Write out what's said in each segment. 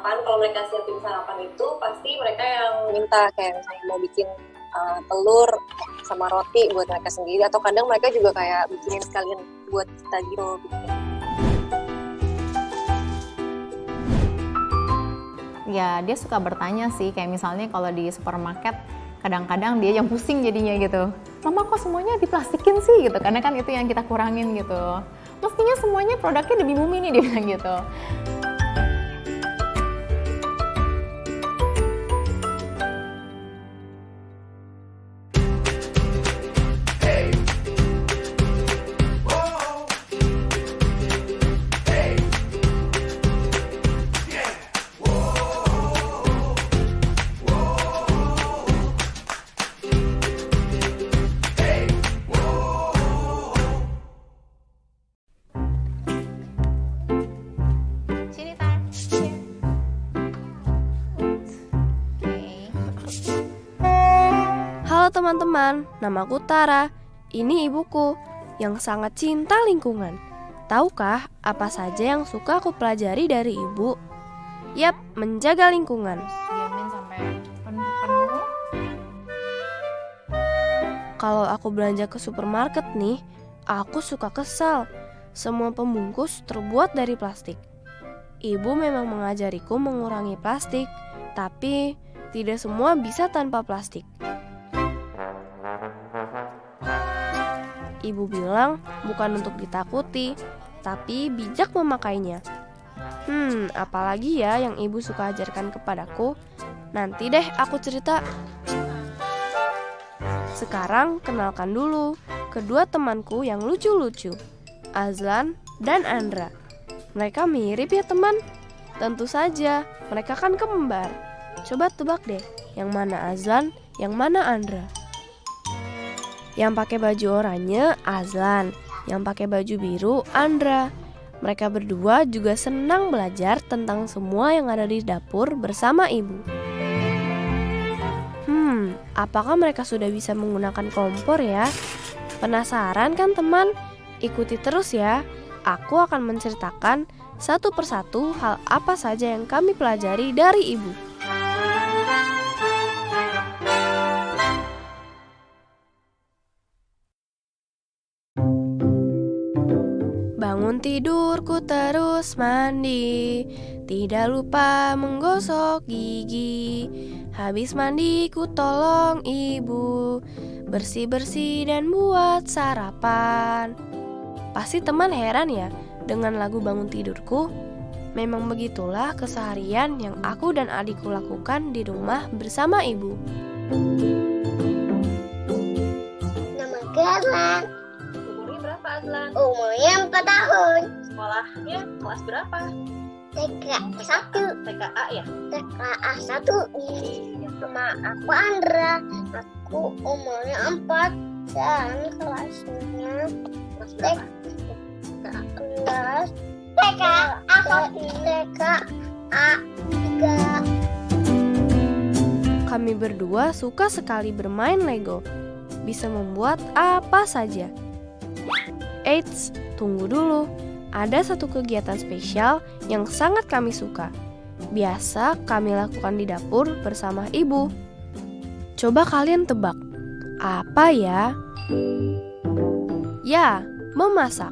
sarapan, kalau mereka siapin sarapan itu pasti mereka yang minta kayak misalnya mau bikin telur sama roti buat mereka sendiri, atau kadang mereka juga kayak bikinin sekalian buat kita gitu. Ya dia suka bertanya sih, kayak misalnya kalau di supermarket kadang-kadang dia yang pusing jadinya gitu. Mama kok semuanya diplastikin sih gitu, karena kan itu yang kita kurangin gitu. Mestinya semuanya produknya demi bumi nih, dia bilang gitu. Halo teman-teman, namaku Tara. Ini ibuku yang sangat cinta lingkungan. Tahukah apa saja yang suka aku pelajari dari ibu? Yap, menjaga lingkungan. Diamin sampai penuh. Kalau aku belanja ke supermarket nih, aku suka kesal. Semua pembungkus terbuat dari plastik. Ibu memang mengajariku mengurangi plastik, tapi tidak semua bisa tanpa plastik. Ibu bilang bukan untuk ditakuti, tapi bijak memakainya. Apalagi ya yang ibu suka ajarkan kepadaku? Nanti deh aku cerita. Sekarang kenalkan dulu kedua temanku yang lucu-lucu, Azlan dan Andra. Mereka mirip ya teman? Tentu saja, mereka kan kembar. Coba tebak deh, yang mana Azlan, yang mana Andra? Yang pakai baju oranye, Azlan. Yang pakai baju biru, Andra. Mereka berdua juga senang belajar tentang semua yang ada di dapur bersama ibu. Apakah mereka sudah bisa menggunakan kompor ya? Penasaran kan teman? Ikuti terus ya. Aku akan menceritakan satu persatu hal apa saja yang kami pelajari dari ibu. Bangun tidurku terus mandi, tidak lupa menggosok gigi. Habis mandi ku tolong ibu, bersih-bersih dan buat sarapan. Pasti teman heran ya dengan lagu bangun tidurku. Memang begitulah keseharian yang aku dan adikku lakukan di rumah bersama ibu. Nama Azlan. Umurnya berapa Azlan? Umurnya 4 tahun. Sekolahnya kelas berapa? TK 1. TKA ya? TKA 1. Sama aku Andra. Aku umurnya 4 dan kelasnya Kelas berapa? kelas TKA 3. Kami berdua suka sekali bermain Lego. Bisa membuat apa saja. Eits, tunggu dulu. Ada satu kegiatan spesial yang sangat kami suka. Biasa kami lakukan di dapur bersama ibu. Coba kalian tebak, apa ya? Ya, memasak.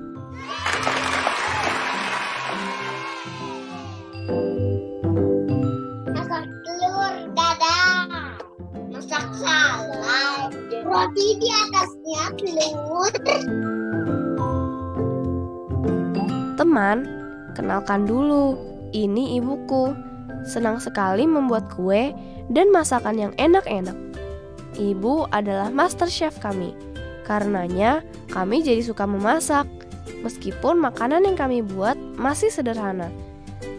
Masak telur dadar. Masak salad. Roti di atasnya telur. Teman, kenalkan dulu, ini ibuku. Senang sekali membuat kue dan masakan yang enak-enak. Ibu adalah master chef kami. Karenanya, kami jadi suka memasak. Meskipun makanan yang kami buat masih sederhana.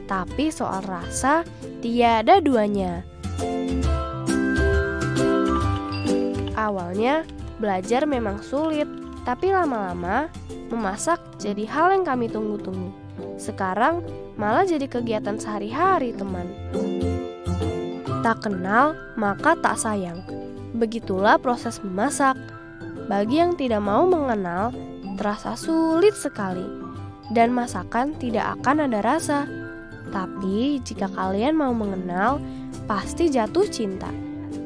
Tapi soal rasa, tiada duanya. Awalnya, belajar memang sulit. Tapi lama-lama, memasak jadi hal yang kami tunggu-tunggu. Sekarang malah jadi kegiatan sehari-hari, teman. Tak kenal, maka tak sayang. Begitulah proses memasak. Bagi yang tidak mau mengenal, terasa sulit sekali. Dan masakan tidak akan ada rasa. Tapi jika kalian mau mengenal, pasti jatuh cinta.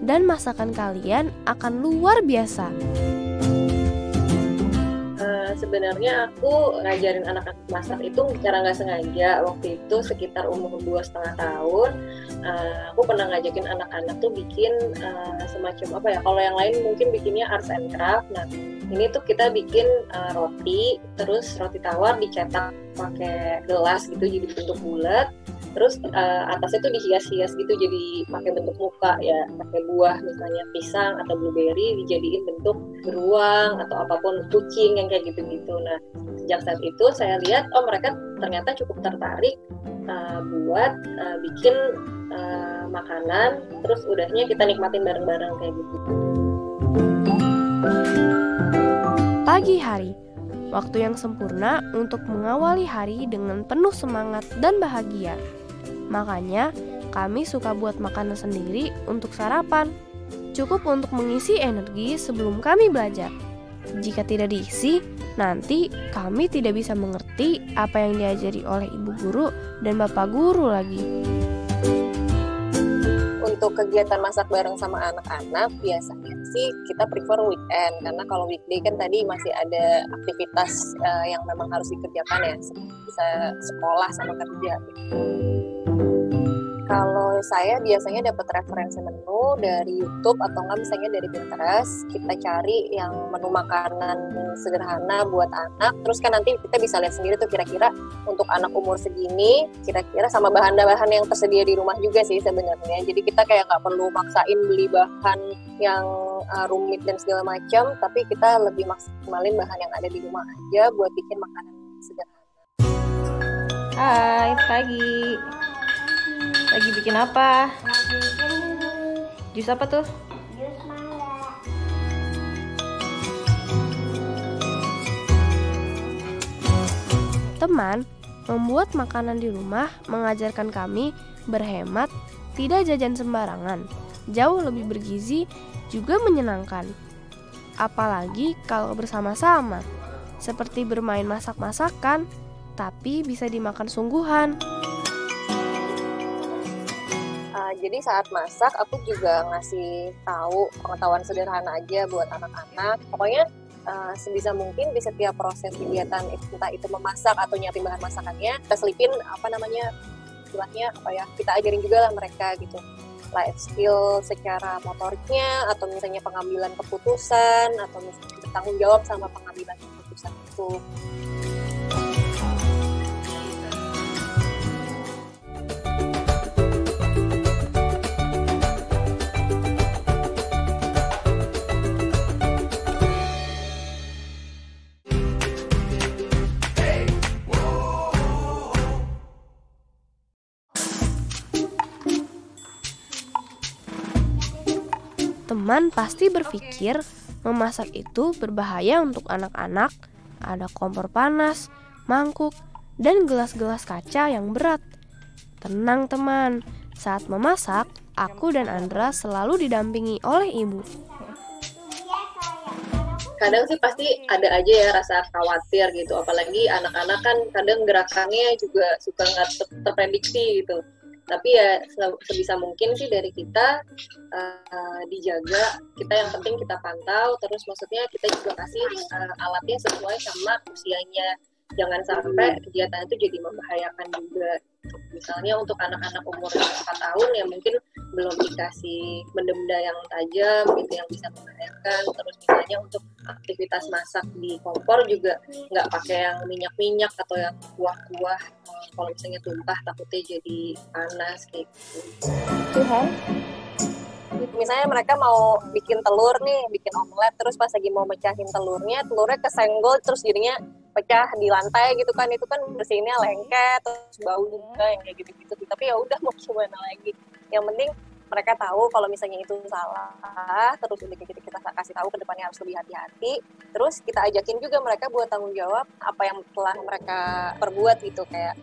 Dan masakan kalian akan luar biasa. Sebenarnya aku ngajarin anak-anak masak itu secara nggak sengaja. Waktu itu sekitar umur 2,5 tahun, aku pernah ngajakin anak-anak tuh bikin semacam apa ya, kalau yang lain mungkin bikinnya arts and craft. Nah ini tuh kita bikin roti, terus roti tawar dicetak pakai gelas gitu jadi bentuk bulat, terus atasnya tuh dihias-hias gitu jadi pakai bentuk muka ya, pakai buah misalnya pisang atau blueberry dijadiin bentuk beruang atau apapun, kucing yang kayak gitu-gitu. Nah sejak saat itu saya lihat mereka ternyata cukup tertarik buat bikin makanan, terus udahnya kita nikmatin bareng-bareng kayak gitu. Pagi hari, waktu yang sempurna untuk mengawali hari dengan penuh semangat dan bahagia. Makanya, kami suka buat makanan sendiri untuk sarapan. Cukup untuk mengisi energi sebelum kami belajar. Jika tidak diisi, nanti kami tidak bisa mengerti apa yang diajari oleh ibu guru dan bapak guru lagi. Untuk kegiatan masak bareng sama anak-anak biasanya sih kita prefer weekend, karena kalau weekday kan tadi masih ada aktivitas yang memang harus dikerjakan ya, bisa sekolah sama kerja gitu. Kalau saya biasanya dapat referensi menu dari YouTube atau enggak misalnya dari Pinterest. Kita cari yang menu makanan sederhana buat anak. Terus kan nanti kita bisa lihat sendiri tuh kira-kira untuk anak umur segini, kira-kira sama bahan-bahan yang tersedia di rumah juga sih sebenarnya. Jadi kita kayak nggak perlu maksain beli bahan yang rumit dan segala macam, tapi kita lebih maksimalin bahan yang ada di rumah aja buat bikin makanan sederhana. Hai, pagi. Lagi bikin apa? Jus apa tuh? Jus mangga. Teman, membuat makanan di rumah mengajarkan kami berhemat, tidak jajan sembarangan, jauh lebih bergizi, juga menyenangkan. Apalagi kalau bersama-sama, seperti bermain masak-masakan, tapi bisa dimakan sungguhan. Jadi saat masak aku juga ngasih tahu pengetahuan sederhana aja buat anak-anak. Pokoknya sebisa mungkin di setiap proses kegiatan, entah itu memasak atau nyiapin bahan masakannya, kita selipin istilahnya kita ajarin juga lah mereka gitu, life skill secara motoriknya, atau misalnya pengambilan keputusan, atau misalnya bertanggung jawab sama pengambilan keputusan itu. Teman pasti berpikir memasak itu berbahaya untuk anak-anak. Ada kompor panas, mangkuk, dan gelas-gelas kaca yang berat. Tenang teman, saat memasak, aku dan Andra selalu didampingi oleh ibu. Kadang sih pasti ada aja ya rasa khawatir gitu, apalagi anak-anak kan kadang gerakannya juga suka nggak terprediksi gitu. Tapi ya sebisa mungkin sih dari kita dijaga, kita yang penting kita pantau, terus maksudnya kita juga kasih alatnya sesuai sama usianya. Jangan sampai kegiatan itu jadi membahayakan juga. Misalnya untuk anak-anak umur 4 tahun ya mungkin belum dikasih benda-benda yang tajam gitu yang bisa membahayakan. Terus misalnya untuk aktivitas masak di kompor juga nggak pakai yang minyak-minyak atau yang kuah-kuah. Kalau misalnya tumpah takutnya jadi panas gitu. Tuhan. Misalnya mereka mau bikin telur nih, bikin omelet, terus pas lagi mau mecahin telurnya kesenggol terus jadinya pecah di lantai gitu kan, itu kan bersihinnya lengket, terus bau juga yang kayak gitu-gitu. Tapi ya udah mau gimana lagi. Yang penting mereka tahu kalau misalnya itu salah, terus udah kita kasih tahu ke depannya harus lebih hati-hati. Terus kita ajakin juga mereka buat tanggung jawab apa yang telah mereka perbuat gitu, kayak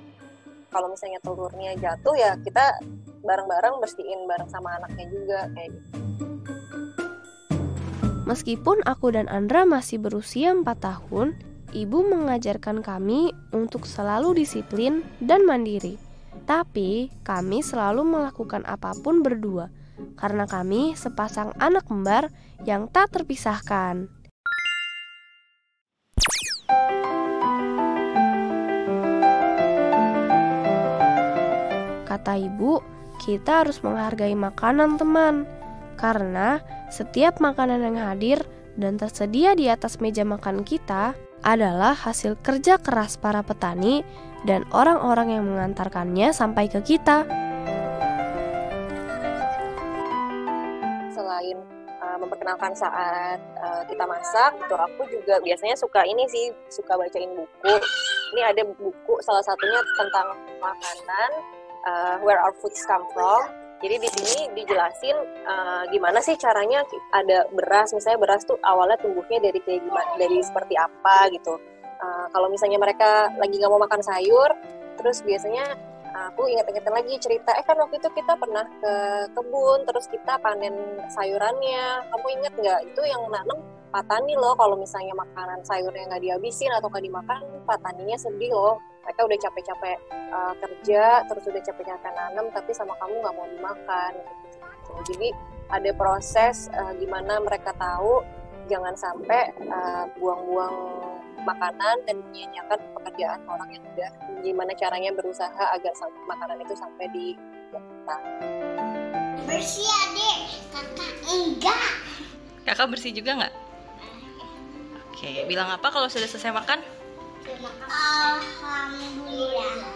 kalau misalnya telurnya jatuh ya kita bareng-bareng bersihin bareng sama anaknya juga kayak gitu. Meskipun aku dan Andra masih berusia 4 tahun, ibu mengajarkan kami untuk selalu disiplin dan mandiri. Tapi kami selalu melakukan apapun berdua, karena kami sepasang anak kembar yang tak terpisahkan. Kata ibu, kita harus menghargai makanan teman, karena setiap makanan yang hadir dan tersedia di atas meja makan kita adalah hasil kerja keras para petani dan orang-orang yang mengantarkannya sampai ke kita. Selain memperkenalkan saat kita masak, gitu, aku juga biasanya suka suka bacain buku. Ini ada buku salah satunya tentang makanan, Where Our Foods Come From. Jadi di sini dijelasin gimana sih caranya ada beras, misalnya beras tuh awalnya tumbuhnya dari kayak gimana, dari seperti apa gitu. Kalau misalnya mereka lagi nggak mau makan sayur, terus biasanya aku ingat-ingatin lagi cerita, kan waktu itu kita pernah ke kebun, terus kita panen sayurannya. Kamu ingat nggak? Itu yang nanam petani loh. Kalau misalnya makanan sayurnya nggak dihabisin atau nggak dimakan, petaninya sedih loh. Mereka udah capek-capek kerja, terus udah capek-capek nanam, tapi sama kamu nggak mau dimakan. Gitu. Jadi ada proses gimana mereka tahu jangan sampai buang-buang makanan dan menyia-nyiakan pekerjaan orang yang udah, gimana caranya berusaha agar makanan itu sampai di kita. Bersih adik, kakak enggak. Kakak bersih juga nggak? Oke, bilang apa kalau sudah selesai makan? Alhamdulillah.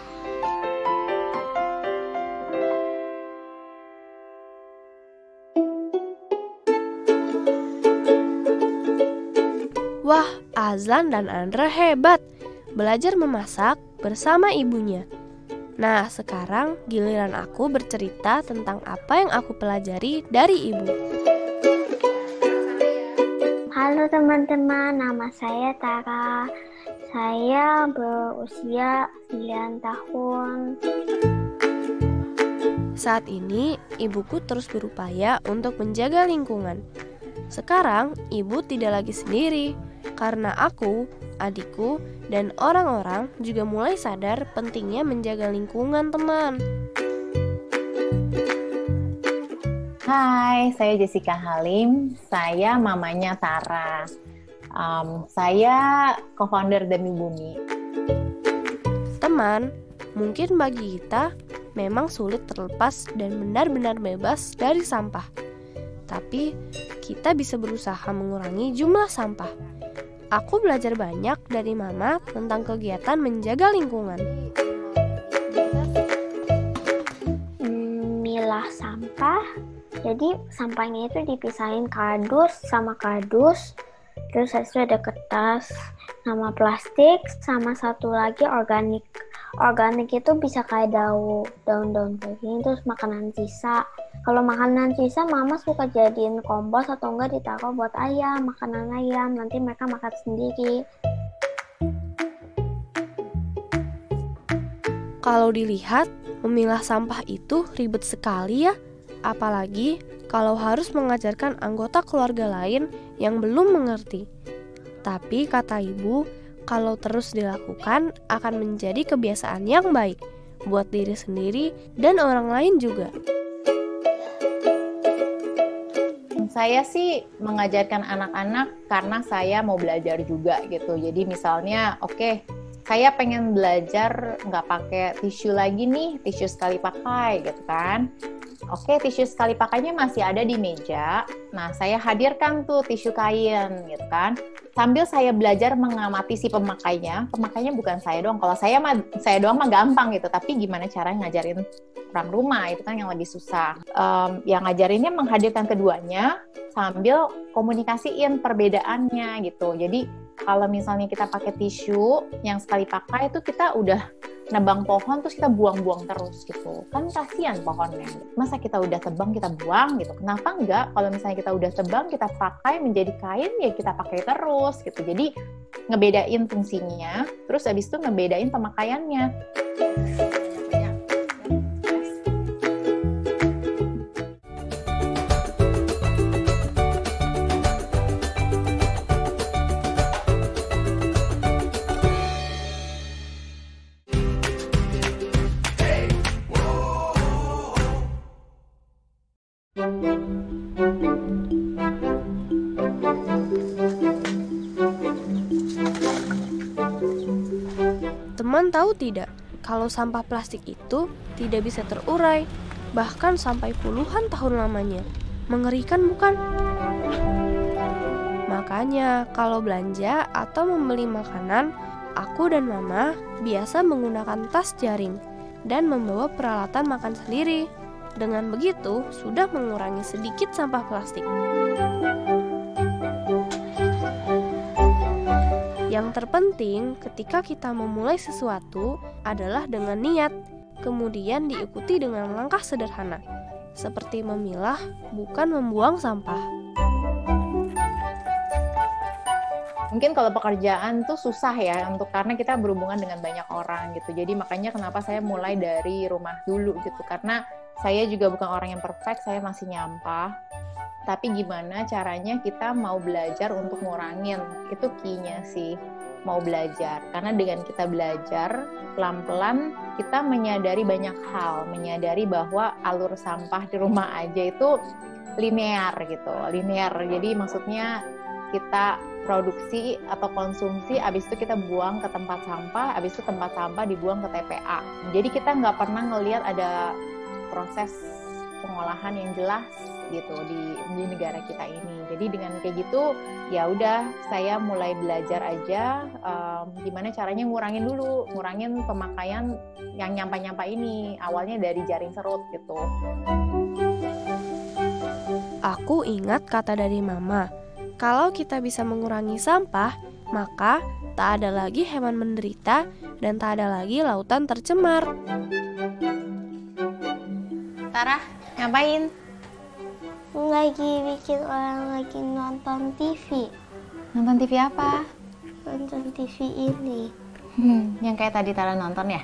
Wah, Azlan dan Andra hebat, belajar memasak bersama ibunya. Nah, sekarang giliran aku bercerita tentang apa yang aku pelajari dari ibu. Halo teman-teman, nama saya Tara. Saya berusia 9 tahun. Saat ini, ibuku terus berupaya untuk menjaga lingkungan. Sekarang, ibu tidak lagi sendiri, karena aku, adikku, dan orang-orang juga mulai sadar pentingnya menjaga lingkungan, teman. Hai, saya Jessica Halim, saya mamanya Tara. Saya co-founder Demi Bumi. Teman, mungkin bagi kita memang sulit terlepas dan benar-benar bebas dari sampah. Tapi, kita bisa berusaha mengurangi jumlah sampah. Aku belajar banyak dari Mama tentang kegiatan menjaga lingkungan. Milah sampah. Jadi sampahnya itu dipisahin kardus sama kardus. Terus itu ada kertas sama plastik, sama satu lagi organik. Organik itu bisa kayak daun-daun kayak gini, terus makanan sisa. Kalau makanan sisa, Mama suka jadiin kompos atau enggak ditaruh buat ayam, makanan ayam. Nanti mereka makan sendiri. Kalau dilihat, memilah sampah itu ribet sekali ya. Apalagi kalau harus mengajarkan anggota keluarga lain yang belum mengerti. Tapi kata ibu, kalau terus dilakukan akan menjadi kebiasaan yang baik buat diri sendiri dan orang lain juga. Saya sih mengajarkan anak-anak karena saya mau belajar juga gitu. Jadi misalnya, saya pengen belajar nggak pakai tisu lagi nih, tisu sekali pakai gitu kan. Tisu sekali pakainya masih ada di meja. Nah, saya hadirkan tuh tisu kain gitu kan. Sambil saya belajar mengamati si pemakainya. Pemakainya bukan saya doang. Kalau saya doang mah gampang gitu. Tapi gimana cara ngajarin orang rumah itu kan yang lebih susah. Yang ngajarinnya menghadirkan keduanya sambil komunikasiin perbedaannya gitu. Jadi kalau misalnya kita pakai tisu yang sekali pakai itu kita udah nebang pohon terus kita buang-buang terus gitu. Kan kasihan pohonnya. Masa kita udah tebang kita buang gitu. Kenapa enggak kalau misalnya kita udah tebang kita pakai menjadi kain ya kita pakai terus gitu. Jadi ngebedain fungsinya, terus habis itu ngebedain pemakaiannya. Teman-teman tahu tidak, kalau sampah plastik itu tidak bisa terurai, bahkan sampai puluhan tahun lamanya. Mengerikan bukan? Makanya kalau belanja atau membeli makanan, aku dan Mama biasa menggunakan tas jaring dan membawa peralatan makan sendiri. Dengan begitu, sudah mengurangi sedikit sampah plastik. Yang terpenting ketika kita memulai sesuatu adalah dengan niat, kemudian diikuti dengan langkah sederhana, seperti memilah, bukan membuang sampah. Mungkin kalau pekerjaan tuh susah ya karena kita berhubungan dengan banyak orang gitu. Jadi makanya kenapa saya mulai dari rumah dulu gitu. Karena saya juga bukan orang yang perfect, saya masih nyampah. Tapi gimana caranya kita mau belajar untuk ngurangin, itu key-nya sih, mau belajar. Karena dengan kita belajar, pelan-pelan kita menyadari banyak hal, menyadari bahwa alur sampah di rumah aja itu linear gitu, jadi maksudnya kita produksi atau konsumsi, abis itu kita buang ke tempat sampah, abis itu tempat sampah dibuang ke TPA. Jadi kita nggak pernah ngelihat ada proses pengolahan yang jelas gitu di negara kita ini. Jadi dengan kayak gitu, ya udah saya mulai belajar aja gimana caranya ngurangin pemakaian yang nyampah-nyampah ini. Awalnya dari jaring serut gitu. Aku ingat kata dari Mama, kalau kita bisa mengurangi sampah, maka tak ada lagi hewan menderita dan tak ada lagi lautan tercemar. Tara, ngapain? Lagi bikin orang lagi nonton TV. Nonton TV apa? Nonton TV ini. Yang kayak tadi Tara nonton ya?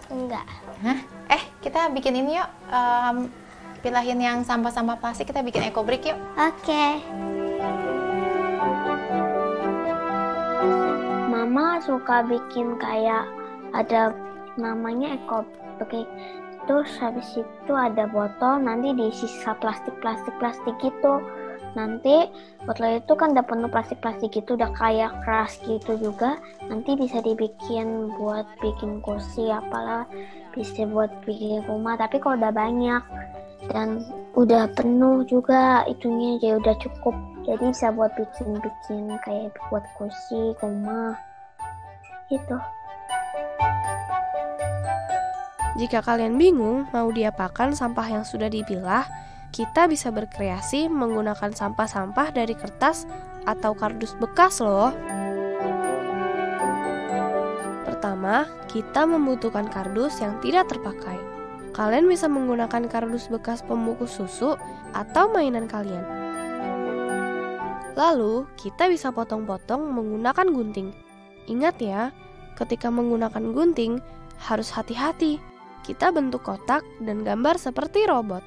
Enggak. Hah? Kita bikin ini yuk. Pilahin yang sampah-sampah plastik, kita bikin eco brick yuk. Oke. Mama suka bikin kayak ada namanya eco brick. Terus habis itu ada botol, nanti diisi sisa plastik gitu. Nanti botol itu kan udah penuh plastik gitu, udah kayak keras gitu juga. Nanti bisa dibikin buat bikin kursi apalah, bisa buat bikin rumah. Tapi kalau udah banyak dan udah penuh juga itunya, jadi udah cukup. Jadi bisa buat bikin kayak buat kursi rumah gitu. Jika kalian bingung mau diapakan sampah yang sudah dipilah, kita bisa berkreasi menggunakan sampah-sampah dari kertas atau kardus bekas loh. Pertama, kita membutuhkan kardus yang tidak terpakai. Kalian bisa menggunakan kardus bekas pembungkus susu atau mainan kalian. Lalu, kita bisa potong-potong menggunakan gunting. Ingat ya, ketika menggunakan gunting, harus hati-hati. Kita bentuk kotak dan gambar seperti robot.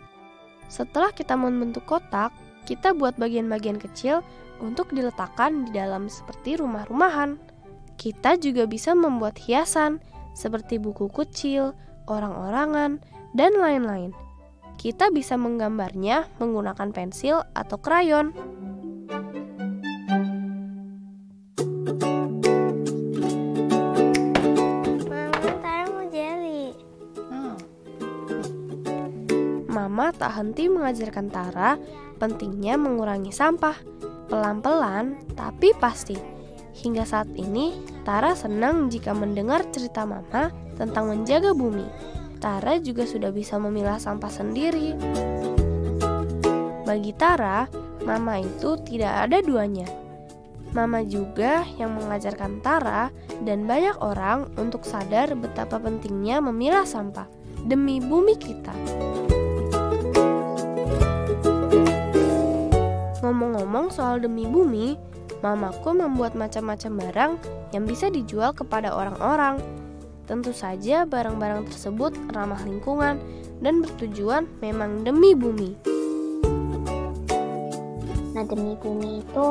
Setelah kita membentuk kotak, kita buat bagian-bagian kecil untuk diletakkan di dalam seperti rumah-rumahan. Kita juga bisa membuat hiasan seperti buku kecil, orang-orangan, dan lain-lain. Kita bisa menggambarnya menggunakan pensil atau krayon. Mama tak henti mengajarkan Tara pentingnya mengurangi sampah, pelan-pelan tapi pasti. Hingga saat ini, Tara senang jika mendengar cerita Mama tentang menjaga bumi. Tara juga sudah bisa memilah sampah sendiri. Bagi Tara, Mama itu tidak ada duanya. Mama juga yang mengajarkan Tara dan banyak orang untuk sadar betapa pentingnya memilah sampah demi bumi kita. Ngomong-ngomong soal demi bumi, Mamaku membuat macam-macam barang yang bisa dijual kepada orang-orang. Tentu saja barang-barang tersebut ramah lingkungan dan bertujuan memang demi bumi. Nah, demi bumi itu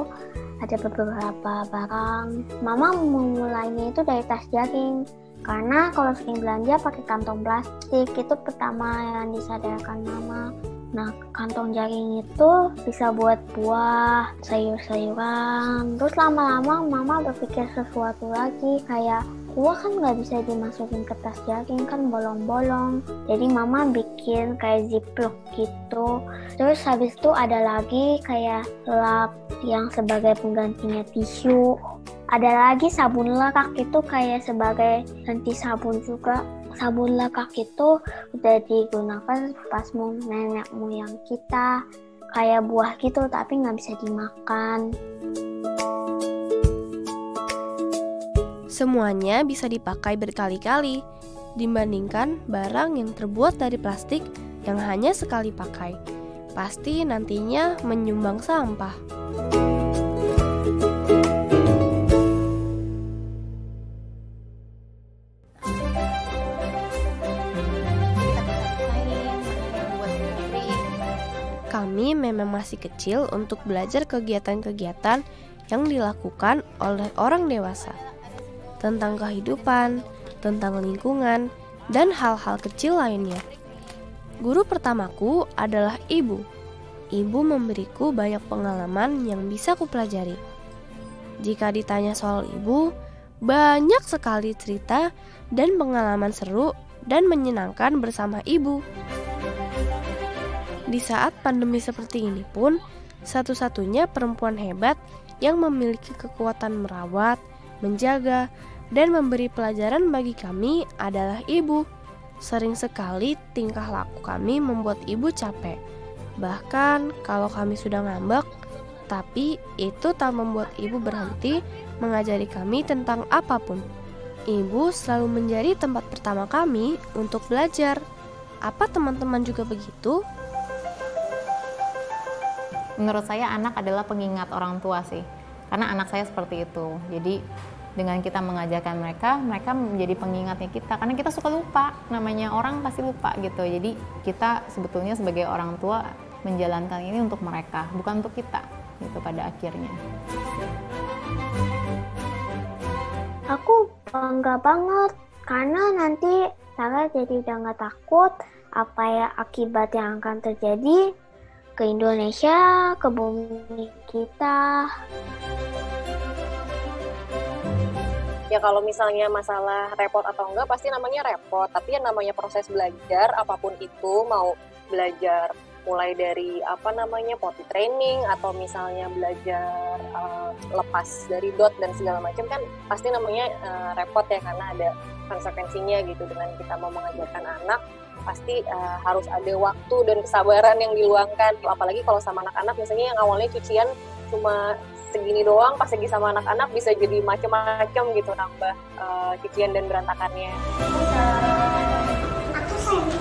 ada beberapa barang. Mama memulainya itu dari tas jaring. Karena kalau sering belanja pakai kantong plastik, itu pertama yang disadarkan Mama. Nah, kantong jaring itu bisa buat buah, sayur-sayuran. Terus lama-lama Mama berpikir sesuatu lagi, kayak kuah kan nggak bisa dimasukin ke tas daging, kan bolong-bolong. Jadi mama bikin kayak ziplock gitu. Terus habis itu ada lagi kayak lap yang sebagai penggantinya tisu. Ada lagi sabun lekak itu kayak sebagai ganti sabun juga. Sabun lekak itu udah digunakan pas nenek moyang kita. Kayak buah gitu tapi nggak bisa dimakan. Semuanya bisa dipakai berkali-kali dibandingkan barang yang terbuat dari plastik yang hanya sekali pakai. Pasti nantinya menyumbang sampah. Kami memang masih kecil untuk belajar kegiatan-kegiatan yang dilakukan oleh orang dewasa tentang kehidupan, tentang lingkungan, dan hal-hal kecil lainnya. Guru pertamaku adalah ibu. Ibu memberiku banyak pengalaman yang bisa kupelajari. Jika ditanya soal ibu, banyak sekali cerita dan pengalaman seru dan menyenangkan bersama ibu. Di saat pandemi seperti ini pun, satu-satunya perempuan hebat yang memiliki kekuatan merawat, menjaga, dan memberi pelajaran bagi kami adalah ibu. Sering sekali tingkah laku kami membuat ibu capek. Bahkan kalau kami sudah ngambek, tapi itu tak membuat ibu berhenti mengajari kami tentang apapun. Ibu selalu menjadi tempat pertama kami untuk belajar. Apa teman-teman juga begitu? Menurut saya anak adalah pengingat orang tua sih. Karena anak saya seperti itu. Jadi dengan kita mengajarkan mereka, mereka menjadi pengingatnya kita. Karena kita suka lupa, namanya orang pasti lupa gitu. Jadi kita sebetulnya sebagai orang tua menjalankan ini untuk mereka, bukan untuk kita gitu pada akhirnya. Aku bangga banget karena nanti Sarah jadi udah gak takut apa ya akibat yang akan terjadi ke Indonesia, ke bumi kita. Ya kalau misalnya masalah repot atau enggak pasti namanya repot, tapi yang namanya proses belajar apapun itu, mau belajar mulai dari potty training atau misalnya belajar lepas dari dot dan segala macam kan pasti namanya repot ya, karena ada konsekuensinya gitu. Dengan kita mau mengajarkan anak pasti harus ada waktu dan kesabaran yang diluangkan, apalagi kalau sama anak-anak misalnya yang awalnya cucian cuma segini doang, pas lagi sama anak-anak bisa jadi macam-macam gitu, nambah cucian dan berantakannya. Aku sayang